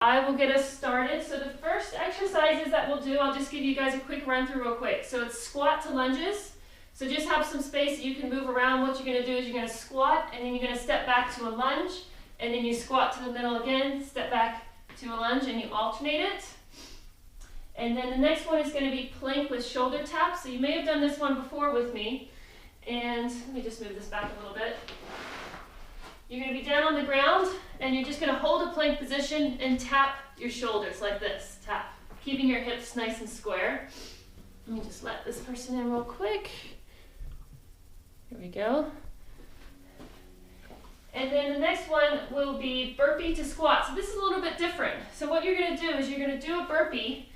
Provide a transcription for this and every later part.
I will get us started. So the first exercises that we'll do, I'll just give you guys a quick run through real quick. So it's squat to lunges. So just have some space so you can move around. What you're going to do is you're going to squat, and then you're going to step back to a lunge, and then you squat to the middle again, step back to a lunge, and you alternate it. And then the next one is going to be plank with shoulder taps. So you may have done this one before with me. And let me just move this back a little bit. You're going to be down on the ground, and you're just going to hold a plank position and tap your shoulders like this. Tap, keeping your hips nice and square. Let me just let this person in real quick. Here we go. And then the next one will be burpee to squat. So this is a little bit different. So what you're going to do is you're going to do a burpee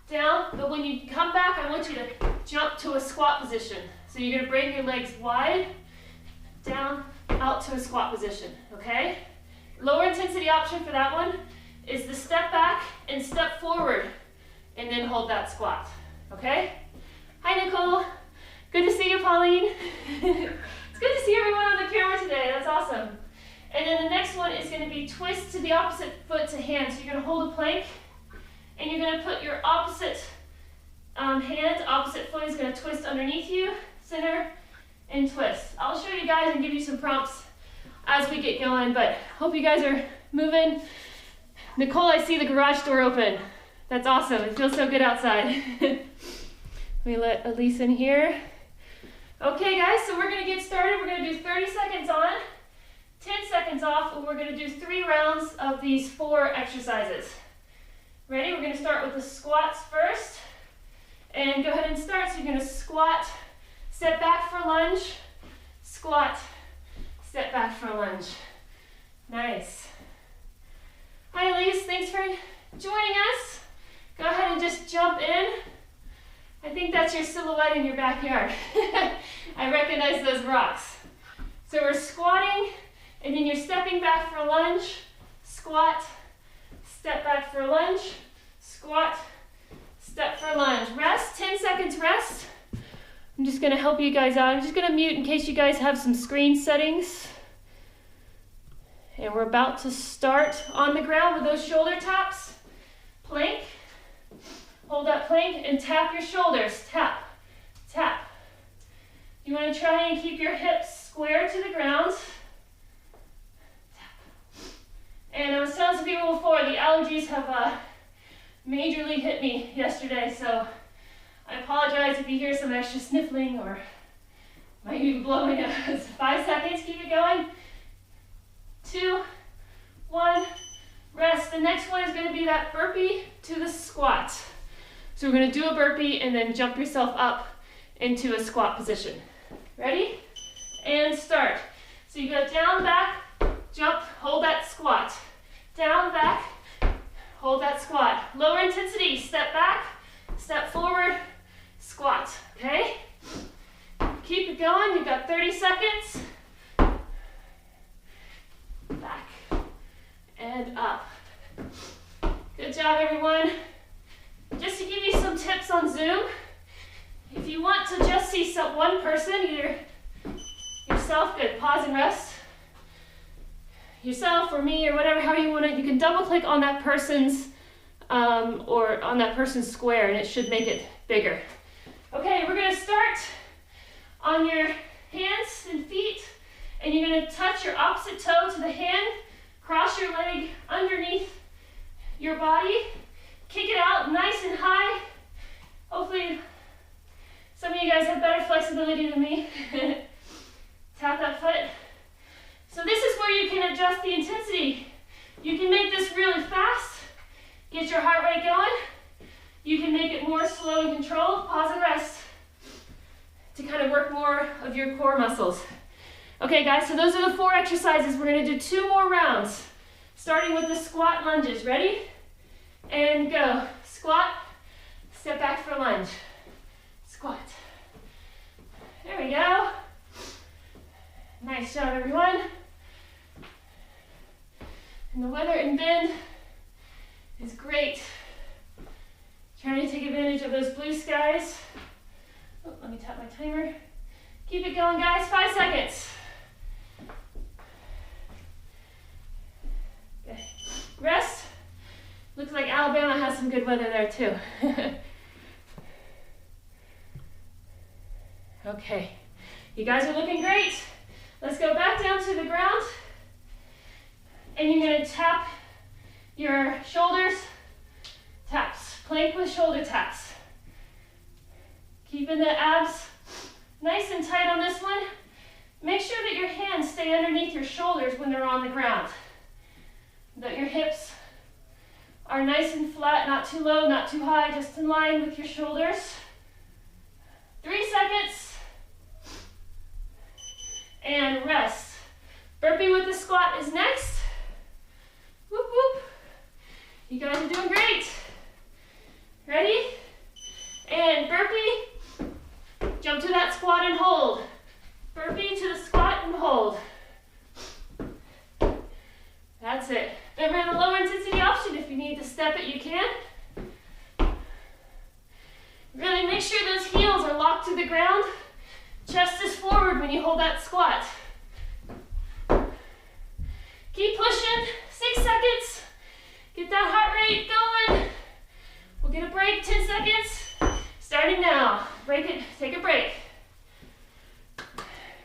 down, but when you come back, I want you to jump to a squat position. So you're going to bring your legs wide, down, out to a squat position, okay? Lower intensity option for that one is the step back and step forward, and then hold that squat, okay? Hi, Nicole. Good to see you, Pauline. It's good to see everyone on the camera today. That's awesome. And then the next one is going to be twist to the opposite foot to hand. So you're going to hold a plank, and you're going to put your opposite hand, opposite foot is going to twist underneath you, center, and twist. I'll show you guys and give you some prompts as we get going, but hope you guys are moving. Nicole, I see the garage door open. That's awesome. It feels so good outside. Let me let Elise in here. Okay, guys, so we're going to get started. We're going to do 30 seconds on, 10 seconds off, and we're going to do 3 rounds of these 4 exercises. Ready? We're going to start with the squats first. And go ahead and start. So you're going to squat, step back for lunge, squat, step back for lunge. Nice. Hi, Elise. Thanks for joining us. Go ahead and just jump in. I think that's your silhouette in your backyard. I recognize those rocks. So we're squatting, and then you're stepping back for lunge, squat, step back for lunge, squat, step for lunge. Rest, 10 seconds rest. I'm just going to help you guys out. I'm just going to mute in case you guys have some screen settings. And we're about to start on the ground with those shoulder taps. Plank. Hold that plank and tap your shoulders. Tap, tap. You want to try and keep your hips square to the ground. Tap. And I was telling some people before, the allergies have majorly hit me yesterday, so I apologize if you hear some extra sniffling or might be blowing up. 5 seconds, keep it going. 2, 1, rest. The next one is going to be that burpee to the squat. So we're going to do a burpee and then jump yourself up into a squat position. Ready? And start. So you go down, back, jump, hold that squat. Down, back, hold that squat. Lower intensity, step back, step forward, squat, okay? Keep it going, you've got 30 seconds. Back and up. Good job, everyone. Just to give you some tips on Zoom, if you want to just see one person, either yourself, good, pause and rest, yourself or me or whatever, how you want it, you can double click on that person's or on that person's square, and it should make it bigger. Okay, we're going to start on your hands and feet, and you're going to touch your opposite toe to the hand, cross your leg underneath your body, kick it out nice and high. Hopefully some of you guys have better flexibility than me. Tap that foot. So this is where you can adjust the intensity. You can make this really fast, get your heart rate going. You can make it more slow and controlled, pause and rest, to kind of work more of your core muscles. Okay guys, so those are the 4 exercises. We're going to do 2 more rounds, starting with the squat lunges. Ready? And go. Squat, step back for lunge. Squat. There we go. Nice job, everyone. And the weather in Bend is great. Trying to take advantage of those blue skies. Oh, let me tap my timer. Keep it going, guys. 5 seconds. Okay. Rest. Looks like Alabama has some good weather there too. Okay, you guys are looking great. Let's go back down to the ground. And you're gonna tap your shoulders, taps, plank with shoulder taps. Keeping the abs nice and tight on this one. Make sure that your hands stay underneath your shoulders when they're on the ground. That your hips are nice and flat, not too low, not too high, just in line with your shoulders. 3 seconds. And rest. Burpee with the squat is next. Whoop, whoop. You guys are doing great. Ready? And burpee. Jump to that squat and hold. Burpee to the squat and hold. That's it. Remember the lower intensity option. If you need to step it, you can. Really make sure those heels are locked to the ground. Chest is forward when you hold that squat. Keep pushing. 6 seconds. Get that heart rate going. We'll get a break, 10 seconds. Starting now. Break it, take a break.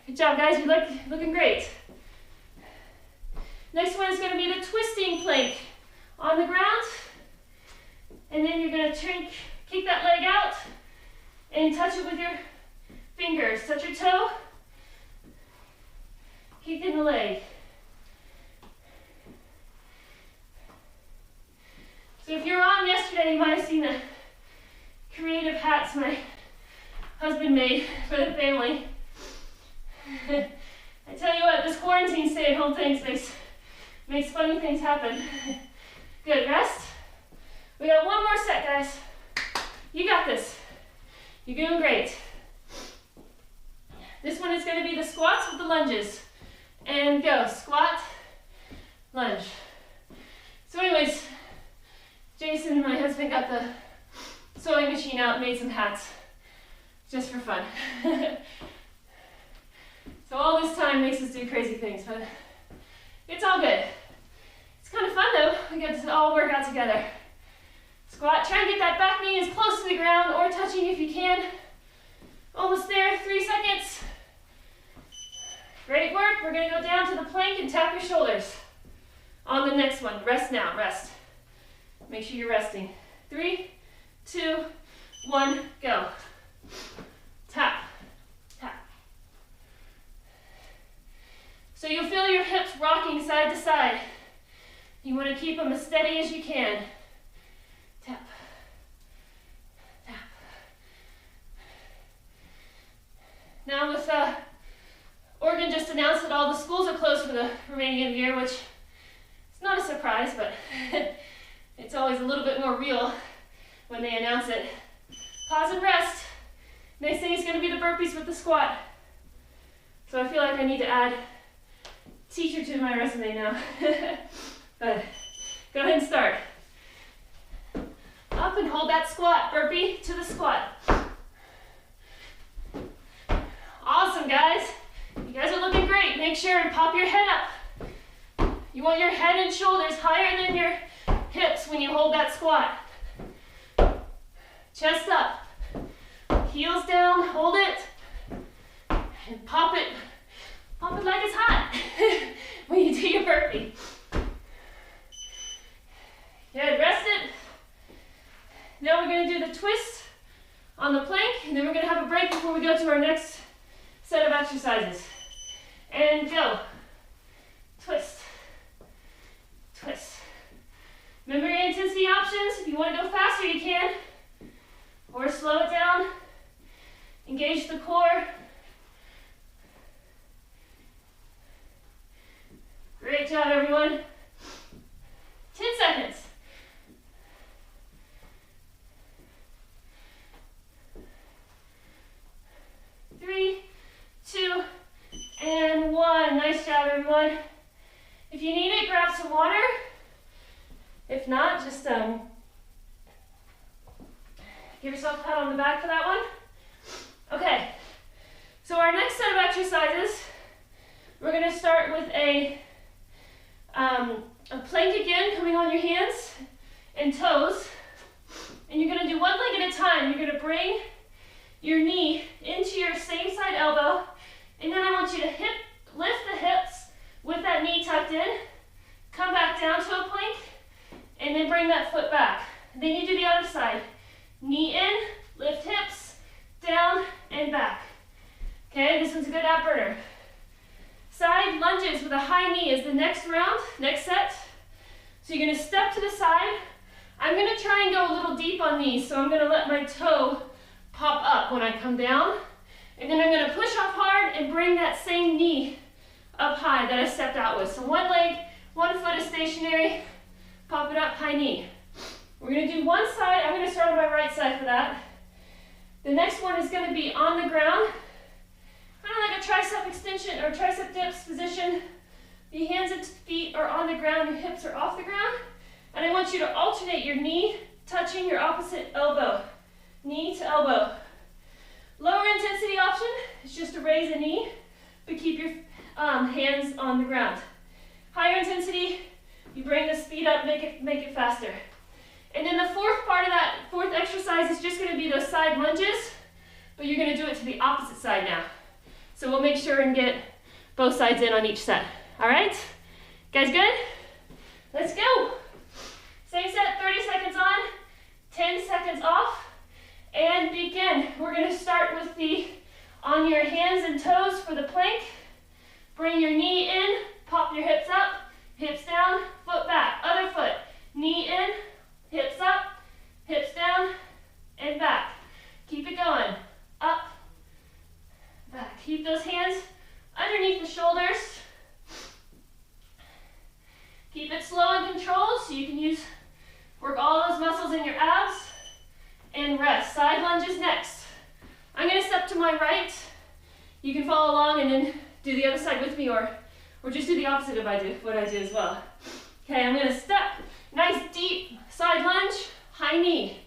Good job, guys. You're looking great. Next one is going to be the twisting plank on the ground. And then you're going to kick that leg out and touch it with your fingers. Touch your toe. Kick in the leg. So if you were on yesterday, you might have seen the creative hats my husband made for the family. I tell you what, this quarantine stay-at-home thing makes funny things happen. Good, rest. We got one more set, guys. You got this. You're doing great. This one is going to be the squats with the lunges. And go, squat, lunge. So anyways, Jason, my husband, got the sewing machine out and made some hats just for fun. So all this time makes us do crazy things, but it's all good. It's kind of fun though. We get to all work out together. Squat, try and get that back knee as close to the ground or touching if you can. Almost there, 3 seconds. Great work. We're going to go down to the plank and tap your shoulders. On the next one, rest now, rest. Make sure you're resting. 3, 2, 1, go. Tap, tap. So you'll feel your hips rocking side to side. You want to keep them as steady as you can. Tap, tap. Now with Oregon just announced that all the schools are closed for the remaining of the year, which is not a surprise, but it's always a little bit more real when they announce it. Pause and rest. Next thing is going to be the burpees with the squat. So I feel like I need to add teacher to my resume now. But go ahead and start. Up and hold that squat. Burpee to the squat. Awesome, guys. You guys are looking great. Make sure and pop your head up. You want your head and shoulders higher than your hips when you hold that squat. Chest up. Heels down. Hold it. And pop it. Pop it like it's hot when you do your burpee. Good. Rest it. Now we're going to do the twist on the plank, and then we're going to have a break before we go to our next set of exercises. And go. Twist. Twist. Remember your intensity options. If you want to go faster, you can. Or slow it down. Engage the core. Great job, everyone. 10 seconds. Three, 2, and 1. Nice job, everyone. If you need it, grab some water. If not, just give yourself a pat on the back for that one. Okay, so our next set of exercises, we're going to start with a plank again, coming on your hands, and toes. And you're gonna do one leg at a time. You're gonna bring your knee into your same side elbow, and then I want you to lift the hips with that knee tucked in, come back down to a plank, and then bring that foot back. Then you do the other side. Knee in, lift hips, down and back. Okay, this one's a good ab burner. Side lunges with a high knee is the next round, next set. So you're gonna step to the side. I'm gonna try and go a little deep on these, so I'm gonna let my toe pop up when I come down. And then I'm gonna push off hard and bring that same knee up high that I stepped out with. So one leg, one foot is stationary, pop it up, high knee. We're gonna do one side. I'm gonna start on my right side for that. The next one is gonna be on the ground, kind of like a tricep extension or tricep dips position. Your hands and feet are on the ground, your hips are off the ground. And I want you to alternate your knee touching your opposite elbow. Knee to elbow. Lower intensity option is just to raise a knee, but keep your hands on the ground. Higher intensity, you bring the speed up, make it faster. And then the fourth part of that fourth exercise is just gonna be those side lunges, but you're gonna do it to the opposite side now. So we'll make sure and get both sides in on each set. All right? Guys good? Let's go. Same set, 30 seconds on, 10 seconds off, and begin. We're gonna start with the on your hands and toes for the plank. Bring your knee in, pop your hips up, hips down, foot back, other foot. Knee in, hips up, hips down, and back. Keep it going. Up, back. Keep those hands underneath the shoulders. Keep it slow and controlled so you can work all those muscles in your abs. And rest. Side lunges next. I'm going to step to my right. You can follow along and then do the other side with me, or just do the opposite of what I do as well. Okay, I'm going to step. Nice deep side lunge, high knee.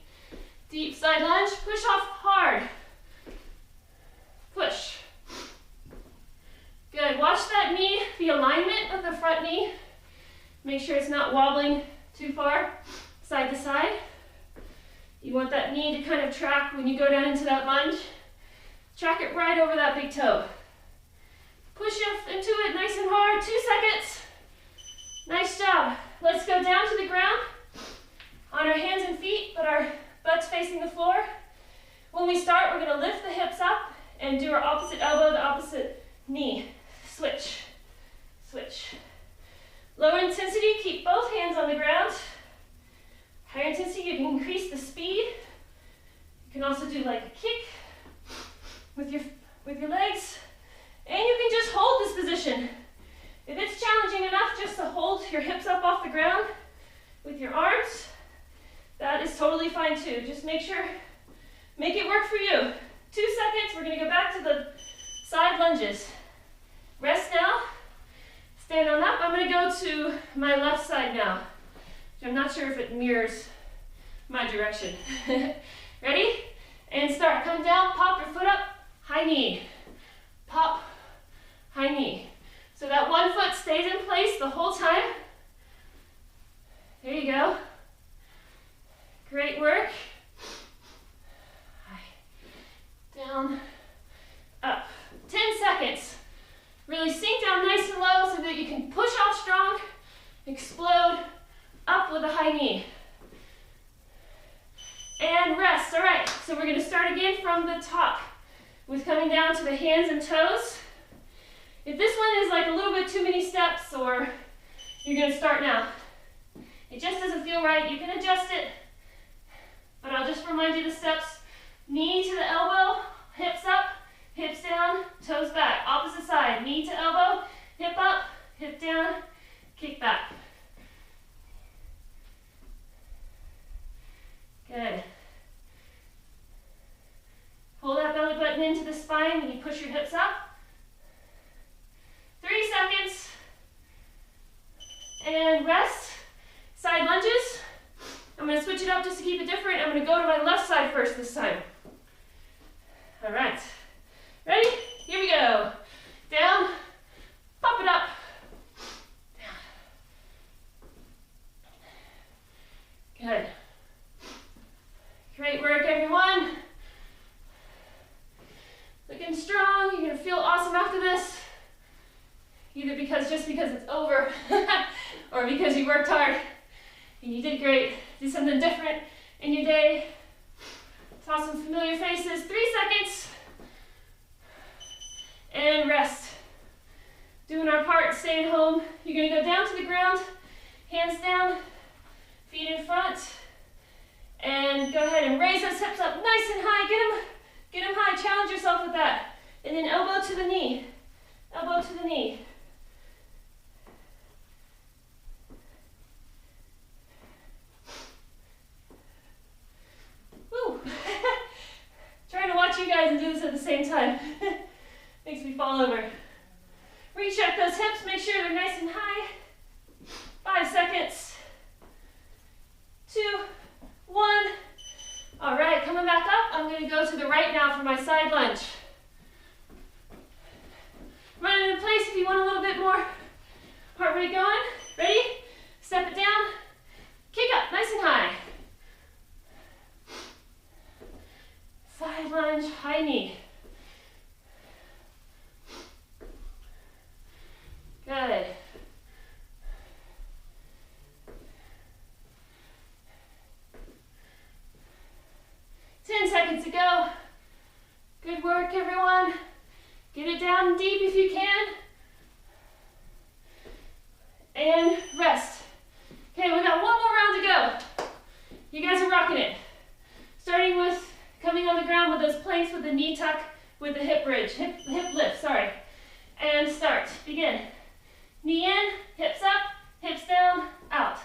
Deep side lunge, push off hard. Push. Good. Watch that knee, the alignment of the front knee. Make sure it's not wobbling too far, side to side. You want that knee to kind of track when you go down into that lunge. Track it right over that big toe. Push up into it nice and hard, 2 seconds. Nice job. Let's go down to the ground on our hands and feet, but our butts facing the floor. When we start, we're gonna lift the hips up and do our opposite elbow to opposite knee. Switch, switch. Lower intensity, keep both hands on the ground. Higher intensity, you can increase the speed. You can also do like a kick with your legs. And you can just hold this position. If it's challenging enough just to hold your hips up off the ground with your arms, that is totally fine too. Just make it work for you. 2 seconds, we're gonna go back to the side lunges. Rest now, stand on up. I'm gonna go to my left side now. I'm not sure if it mirrors my direction. Ready? And start. Come down, pop your foot up, high knee. Pop, high knee. So that one foot stays in place the whole time. There you go. Great work. Down, up. 10 seconds. Really sink down nice and low so that you can push off strong, explode, up with a high knee. And rest. All right, so we're gonna start again from the top with coming down to the hands and toes. If this one is like a little bit too many steps, or you're gonna start now, it just doesn't feel right, you can adjust it, but I'll just remind you the steps. Knee to the elbow, hips up, hips down, toes back. Opposite side, knee to elbow, hip up, hip down, kick back. Good. Pull that belly button into the spine and you push your hips up. 3 seconds. And rest. Side lunges. I'm going to switch it up just to keep it different. I'm going to go to my left side first this time. All right. Ready? Here we go. Down. Pop it up. Down. Good. Great work, everyone. Looking strong. You're gonna feel awesome after this. Either just because it's over or because you worked hard and you did great. Do something different in your day. Saw some familiar faces. 3 seconds. And rest. Doing our part, staying home. You're gonna go down to the ground, hands down, feet in front, and go ahead and raise those hips up nice and high. Get them high, challenge yourself with that. And then elbow to the knee, elbow to the knee. Woo! Trying to watch you guys and do this at the same time. Makes me fall over. Reach up those hips, make sure they're nice and high. 5 seconds. 2, 1. All right, coming back up, I'm gonna go to the right now for my side lunge. Run into place if you want a little bit more heart rate going. Ready? Step it down. Kick up, nice and high. Side lunge, high knee. Good. Seconds to go. Good work, everyone. Get it down deep if you can. And rest. Okay, we got one more round to go. You guys are rocking it. Starting with coming on the ground with those planks with the knee tuck with the hip bridge, hip lift, sorry. And start. Begin. Knee in, hips up, hips down, out.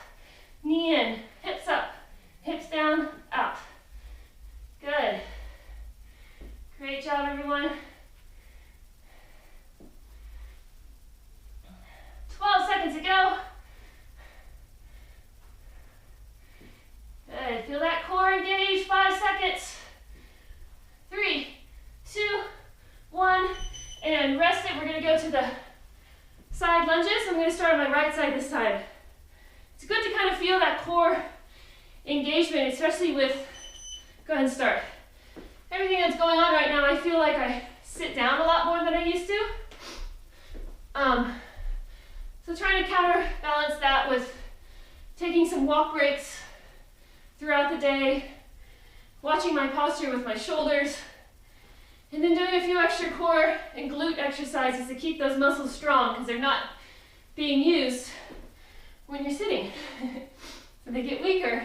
Knee in, hips up, hips down, out. Good. Great job, everyone. 12 seconds to go. Good. Feel that core engage. 5 seconds. 3, 2, 1. And rest it. We're going to go to the side lunges. I'm going to start on my right side this time. It's good to kind of feel that core engagement, especially with, go ahead and start. Everything that's going on right now, I feel like I sit down a lot more than I used to. So trying to counterbalance that with taking some walk breaks throughout the day, watching my posture with my shoulders, and then doing a few extra core and glute exercises to keep those muscles strong because they're not being used when you're sitting. So they get weaker.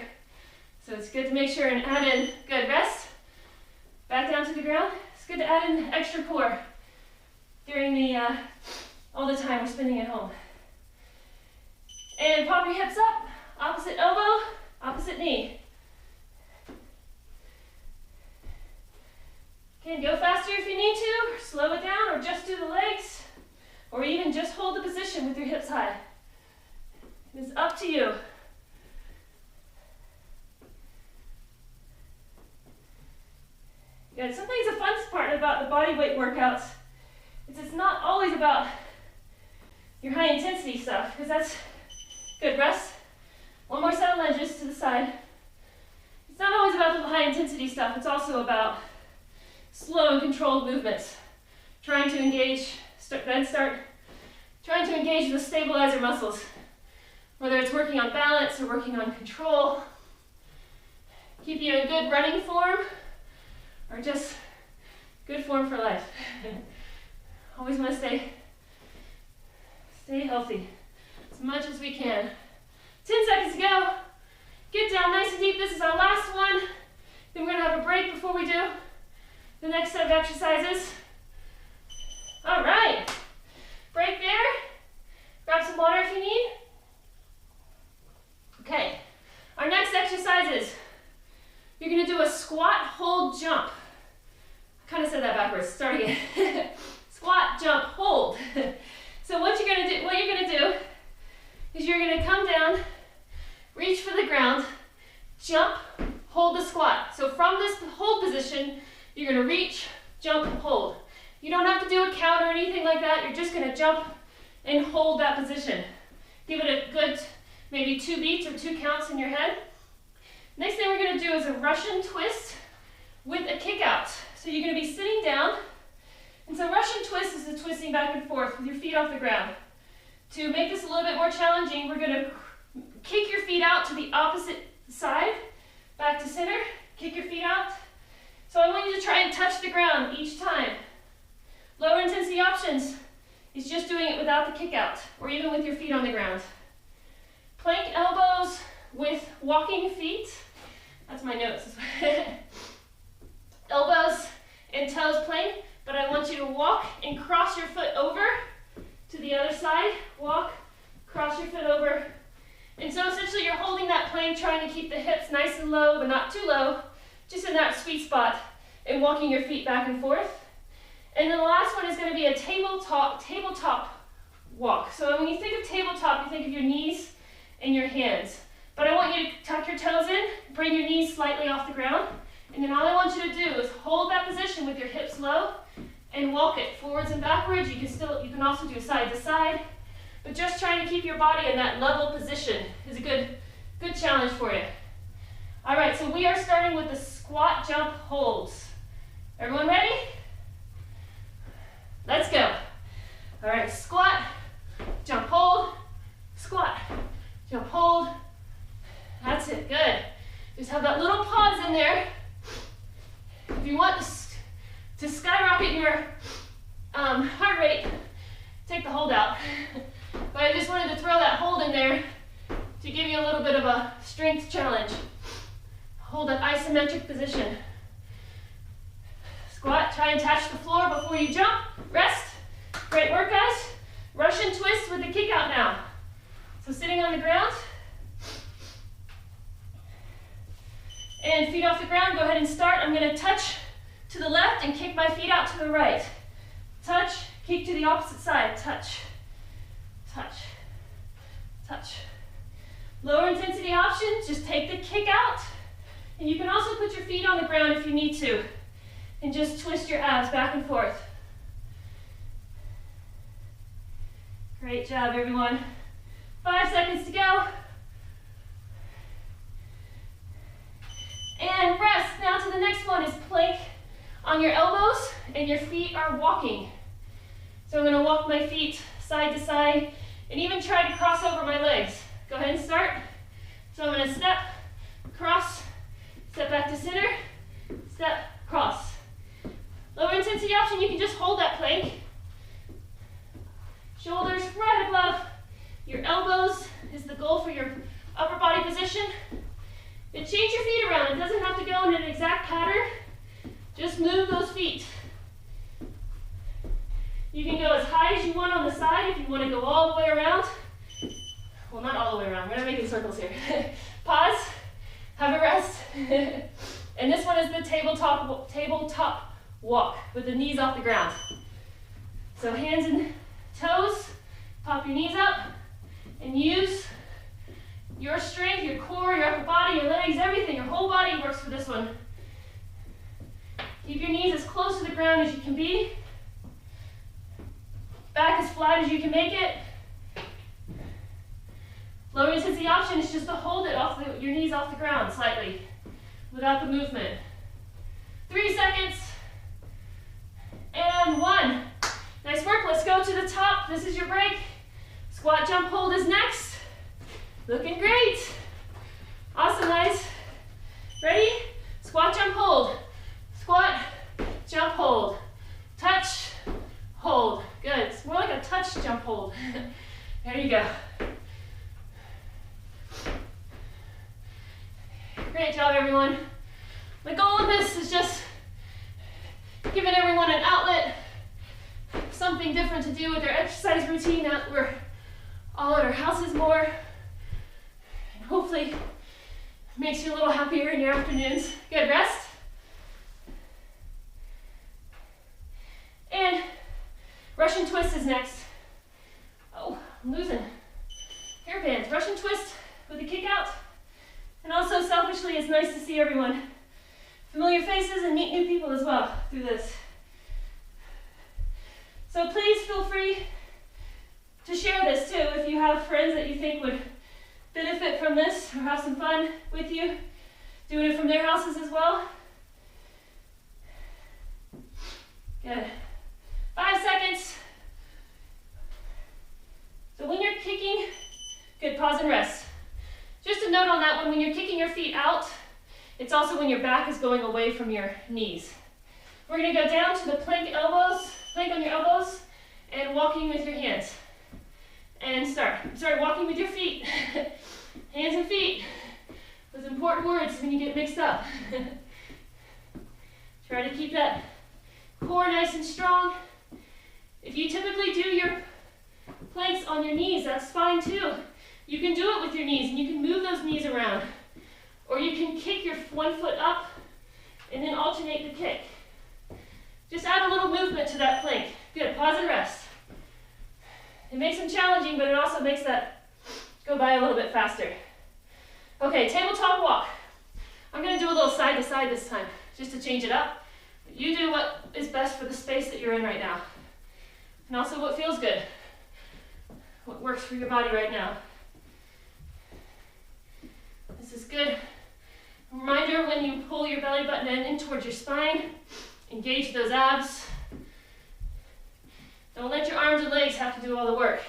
So it's good to make sure and add in good rest. Back down to the ground. It's good to add in extra core during the all the time we're spending at home. And pop your hips up, opposite elbow, opposite knee. Okay, go faster if you need to, or slow it down, or just do the legs, or even just hold the position with your hips high. It's up to you. Good. Sometimes the fun part about the body weight workouts is it's not always about your high intensity stuff, because that's good. Rest. One more set of lunges to the side. It's not always about the high intensity stuff. It's also about slow and controlled movements. Trying to engage, trying to engage the stabilizer muscles. Whether it's working on balance or working on control. Keep you in good running form or just good form for life. Always want to stay healthy as much as we can. 10 seconds to go. Get down nice and deep. This is our last one. Then we're going to have a break before we do the next set of exercises. All right. Break there. Grab some water if you need. Okay. Our next exercise is you're going to do a squat, hold, jump. I kind of said that backwards. Start again. Squat, jump, hold. So what you're going to do is you're going to come down, reach for the ground, jump, hold the squat. So from this hold position, you're going to reach, jump, hold. You don't have to do a count or anything like that. You're just going to jump and hold that position. Give it a good maybe 2 beats or 2 counts in your head. is a Russian twist with a kick out. So you're going to be sitting down. And so Russian twist is the twisting back and forth with your feet off the ground. To make this a little bit more challenging, we're going to kick your feet out to the opposite side, back to center, kick your feet out. So I want you to try and touch the ground each time. Lower intensity options is just doing it without the kick out, or even with your feet on the ground. Plank elbows with walking feet. That's my notes. Elbows and toes plank, but I want you to walk and cross your foot over to the other side. Walk, cross your foot over. And so essentially you're holding that plank, trying to keep the hips nice and low, but not too low, just in that sweet spot, and walking your feet back and forth. And then the last one is going to be a tabletop walk. So when you think of tabletop, you think of your knees and your hands. But I want you to tuck your toes in, bring your knees slightly off the ground, and then all I want you to do is hold that position with your hips low and walk it forwards and backwards. You can also do side to side, but just trying to keep your body in that level position is a good challenge for you. All right, so we are starting with the squat jump holds. Everyone ready? Let's go. All right, squat, jump, hold, squat, jump, hold. That's it, good. Just have that little pause in there. If you want to skyrocket your heart rate, take the hold out. But I just wanted to throw that hold in there to give you a little bit of a strength challenge. Hold that isometric position. Squat, try and touch the floor before you jump. Rest. Great work, guys. Russian twist with the kick out now. So sitting on the ground. And feet off the ground, go ahead and start. I'm going to touch to the left and kick my feet out to the right. Touch, kick to the opposite side. Touch, touch, touch. Lower intensity options, just take the kick out. And you can also put your feet on the ground if you need to. And just twist your abs back and forth. Great job, everyone. 5 seconds to go. And rest. Now to the next one is plank on your elbows and your feet are walking. So I'm going to walk my feet side to side and even try to cross over my legs. Go ahead and start. So I'm going to step, cross, step back to center, step, cross. Lower intensity option, you can just hold that plank. Shoulders right above your elbows is the goal for your upper body position. And change your feet around. It doesn't have to go in an exact pattern. Just move those feet. You can go as high as you want on the side if you want to go all the way around. Well, not all the way around. We're not making circles here. Pause. Have a rest. And this one is the tabletop walk with the knees off the ground. So hands and toes. Pop your knees up and use your strength, your core, your upper body, your legs, everything. Your whole body works for this one. Keep your knees as close to the ground as you can be. Back as flat as you can make it. Lower intensity option is just to hold it off your knees off the ground slightly without the movement. 3 seconds. And 1. Nice work. Let's go to the top. This is your break. Squat, jump, hold is next. Looking great. Awesome, guys. Ready? Squat, jump, hold. Squat, jump, hold. Touch, hold. Good. It's more like a touch, jump, hold. There you go. Great job, everyone. My goal in this is just giving everyone an outlet, something different to do with their exercise routine now that we're all at our houses more. And hopefully makes you a little happier in your afternoons. Good, rest. And Russian twist is next. Oh, I'm losing hairbands. Russian twist with a kick out. And also selfishly, it's nice to see everyone. Familiar faces and meet new people as well through this. So please feel free to share this too if you have friends that you think would benefit from this or have some fun with you. doing it from their houses as well. Good. 5 seconds. So when you're kicking, good, pause and rest. Just a note on that one, when you're kicking your feet out, it's also when your back is going away from your knees. We're gonna go down to the plank elbows, plank on your elbows, and walking with your hands. And start walking with your feet. Hands and feet. Those important words when you get mixed up. Try to keep that core nice and strong. If you typically do your planks on your knees, that's fine too. You can do it with your knees and you can move those knees around. Or you can kick your one foot up and then alternate the kick. Just add a little movement to that plank. Good, pause and rest. It makes them challenging, but it also makes that go by a little bit faster. Okay, tabletop walk. I'm gonna do a little side to side this time, just to change it up. You do what is best for the space that you're in right now. And also what feels good. What works for your body right now. This is good. Reminder, when you pull your belly button in towards your spine, engage those abs. Don't let your arms and legs have to do all the work.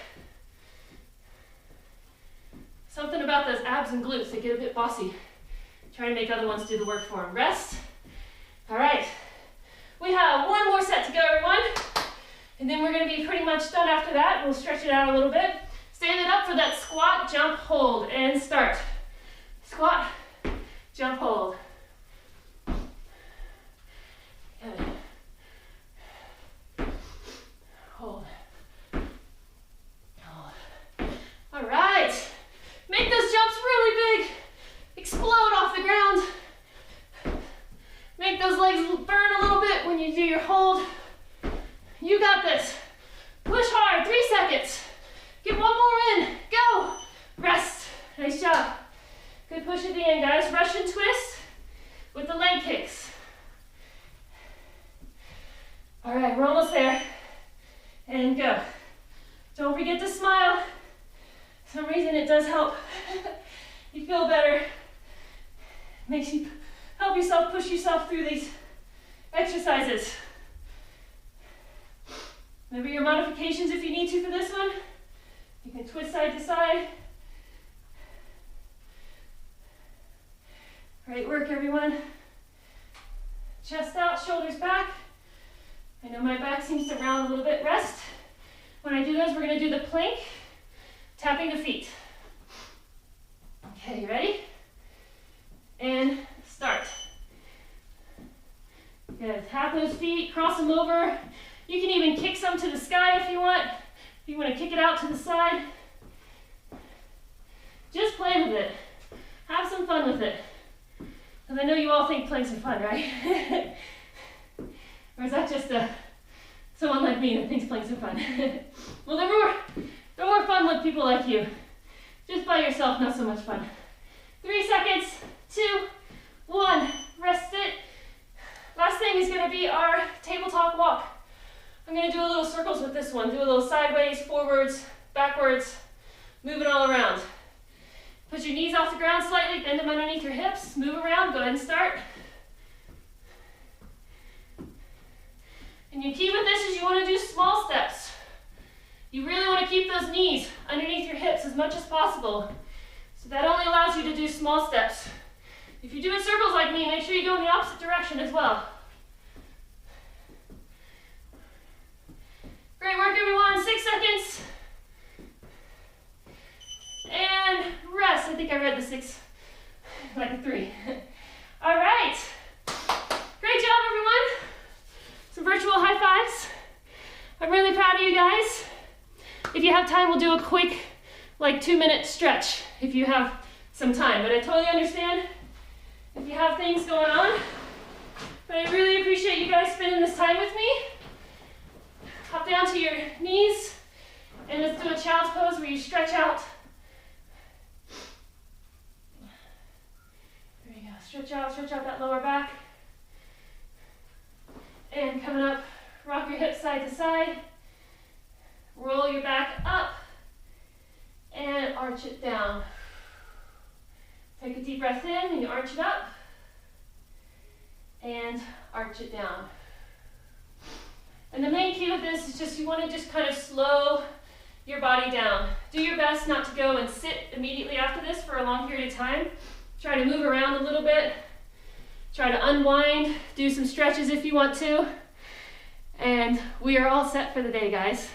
Something about those abs and glutes, they get a bit bossy. Try to make other ones do the work for them. Rest. All right. We have one more set to go, everyone. And then we're going to be pretty much done after that. We'll stretch it out a little bit. Stand it up for that squat, jump, hold, and start. Squat, jump, hold. Good. Hold. Hold. All right. Make those jumps really big. Explode off the ground. Make those legs burn a little bit when you do your hold. You got this. Push hard, 3 seconds. Get one more in, go. Rest, nice job. Good push at the end, guys. Russian twist with the leg kicks. All right, we're almost there. And go. Don't forget to smile. For some reason it does help. You feel better. Makes you help yourself push yourself through these exercises. Maybe your modifications if you need to for this one. You can twist side to side. Great work, everyone. Chest out, shoulders back. I know my back seems to round a little bit. Rest. When I do those, we're going to do the plank, tapping the feet. Okay, you ready? And start. Good. Tap those feet, cross them over. You can even kick some to the sky if you want. If you want to kick it out to the side. Just play with it. Have some fun with it. Because I know you all think planks are fun, right? Or is that just someone like me that thinks planks are fun? Well, they're more fun with people like you. Just by yourself, not so much fun. 3 seconds, 2, 1, rest it. Last thing is gonna be our tabletop walk. I'm gonna do a little circles with this one. Do a little sideways, forwards, backwards, move it all around. Put your knees off the ground slightly, bend them underneath your hips, move around, go ahead and start. And your key with this is you want to do small steps. You really want to keep those knees underneath your hips as much as possible. So that only allows you to do small steps. If you're doing circles like me, make sure you go in the opposite direction as well. Great work, everyone. 6 seconds. And rest. I think I read the 6 like a 3. All right. Great job, everyone. Some virtual high fives. I'm really proud of you guys. If you have time, we'll do a quick, like 2-minute stretch if you have some time. But I totally understand if you have things going on. But I really appreciate you guys spending this time with me. Hop down to your knees and let's do a child's pose where you stretch out. There you go. Stretch out that lower back. And coming up, rock your hips side to side. Roll your back up and arch it down. Take a deep breath in and you arch it up. and arch it down. And the main key with this is just you want to just kind of slow your body down. Do your best not to go and sit immediately after this for a long period of time. Try to move around a little bit. Try to unwind, do some stretches if you want to. And we are all set for the day, guys.